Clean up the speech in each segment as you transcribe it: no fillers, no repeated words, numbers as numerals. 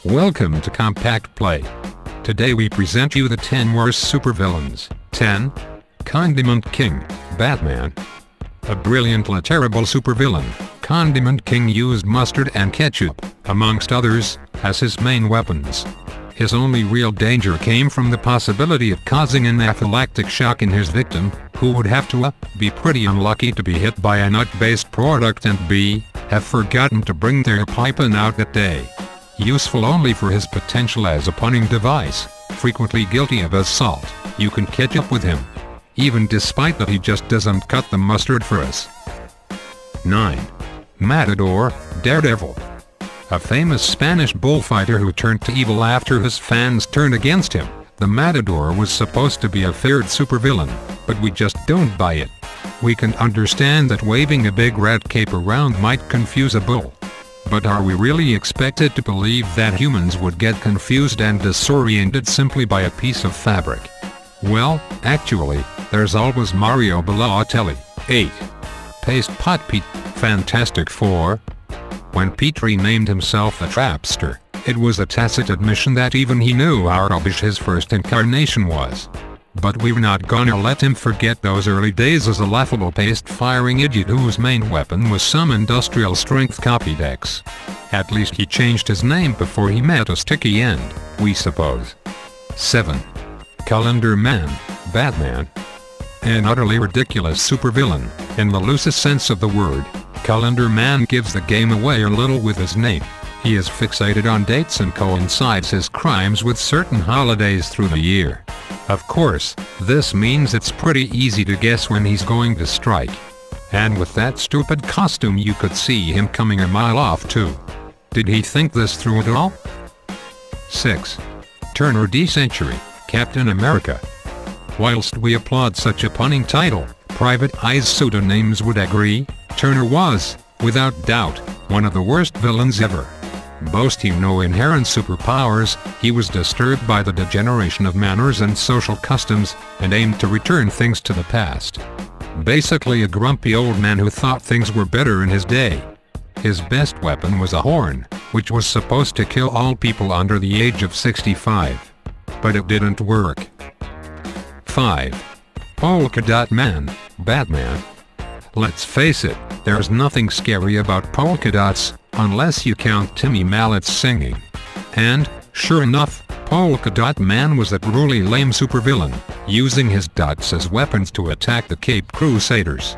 Welcome to Compact Play. Today we present you the 10 worst supervillains. 10. Condiment King, Batman. A brilliantly terrible supervillain, Condiment King used mustard and ketchup, amongst others, as his main weapons. His only real danger came from the possibility of causing an anaphylactic shock in his victim, who would have to be pretty unlucky to be hit by a nut-based product and b. have forgotten to bring their pipe-in out that day. Useful only for his potential as a punning device, frequently guilty of assault, you can catch up with him. Even despite that he just doesn't cut the mustard for us. 9. Matador, Daredevil. A famous Spanish bullfighter who turned to evil after his fans turned against him, the Matador was supposed to be a feared supervillain, but we just don't buy it. We can understand that waving a big red cape around might confuse a bull. But are we really expected to believe that humans would get confused and disoriented simply by a piece of fabric? Well, actually, there's always Mario Balotelli. 8. Paste Pot Pete, Fantastic Four. When Pete renamed himself the Trapster, it was a tacit admission that even he knew how rubbish his first incarnation was. But we're not gonna let him forget those early days as a laughable paste-firing idiot whose main weapon was some industrial-strength Copydex. At least he changed his name before he met a sticky end, we suppose. 7. Calendar Man, Batman. An utterly ridiculous supervillain, in the loosest sense of the word. Calendar Man gives the game away a little with his name. He is fixated on dates and coincides his crimes with certain holidays through the year. Of course, this means it's pretty easy to guess when he's going to strike. And with that stupid costume you could see him coming a mile off too. Did he think this through at all? 6. Turner D. Century, Captain America. Whilst we applaud such a punning title, Private Eye's pseudonyms would agree, Turner was, without doubt, one of the worst villains ever. Boasting no inherent superpowers, he was disturbed by the degeneration of manners and social customs, and aimed to return things to the past. Basically a grumpy old man who thought things were better in his day. His best weapon was a horn, which was supposed to kill all people under the age of 65. But it didn't work. 5. Polka Dot Man, Batman. Let's face it, there's nothing scary about polka dots, unless you count Timmy Mallet's singing. And, sure enough, Polka Dot Man was a truly lame supervillain, using his dots as weapons to attack the Cape Crusaders.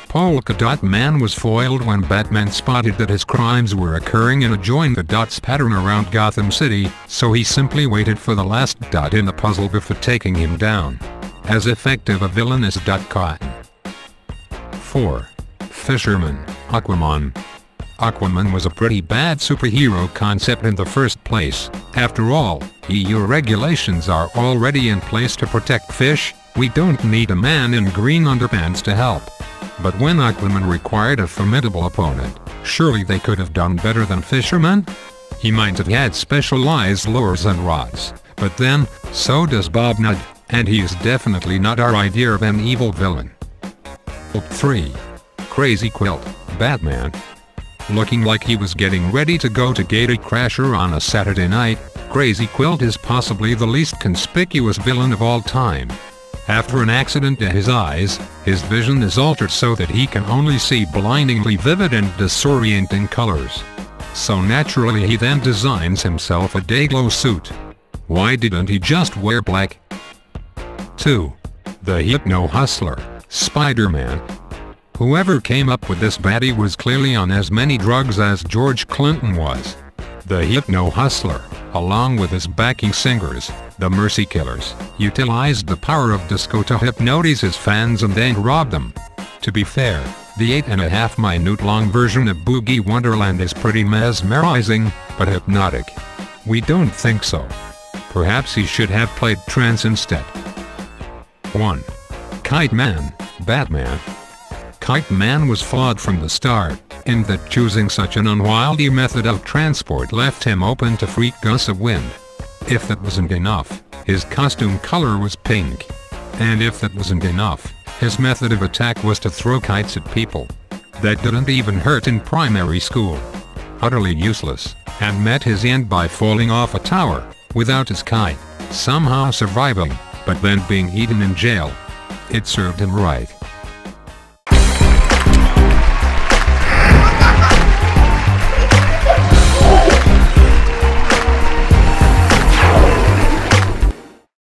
Polka Dot Man was foiled when Batman spotted that his crimes were occurring in a join-the-dots pattern around Gotham City, so he simply waited for the last dot in the puzzle before taking him down. As effective a villain as Dot Cotton. 4. Fisherman, Aquaman. Aquaman was a pretty bad superhero concept in the first place. After all, EU regulations are already in place to protect fish. We don't need a man in green underpants to help. But when Aquaman required a formidable opponent, surely they could have done better than Fisherman? He might have had specialized lures and rods, but then, so does Bob Nudd, and he is definitely not our idea of an evil villain. 3. Crazy Quilt, Batman. Looking like he was getting ready to go to Gatecrasher on a Saturday night, Crazy Quilt is possibly the least conspicuous villain of all time. After an accident to his eyes, his vision is altered so that he can only see blindingly vivid and disorienting colors. So naturally he then designs himself a dayglow suit. Why didn't he just wear black? 2. The Hypno Hustler, Spider-Man. Whoever came up with this baddie was clearly on as many drugs as George Clinton was. The Hypno Hustler, along with his backing singers, the Mercy Killers, utilized the power of disco to hypnotize his fans and then rob them. To be fair, the 8.5-minute long version of Boogie Wonderland is pretty mesmerizing, but hypnotic. We don't think so. Perhaps he should have played trance instead. 1. Kite Man, Batman. Kite Man was flawed from the start, in that choosing such an unwieldy method of transport left him open to freak gusts of wind. If that wasn't enough, his costume color was pink. And if that wasn't enough, his method of attack was to throw kites at people. That didn't even hurt in primary school. Utterly useless. and met his end by falling off a tower, without his kite, somehow surviving, but then being eaten in jail. It served him right.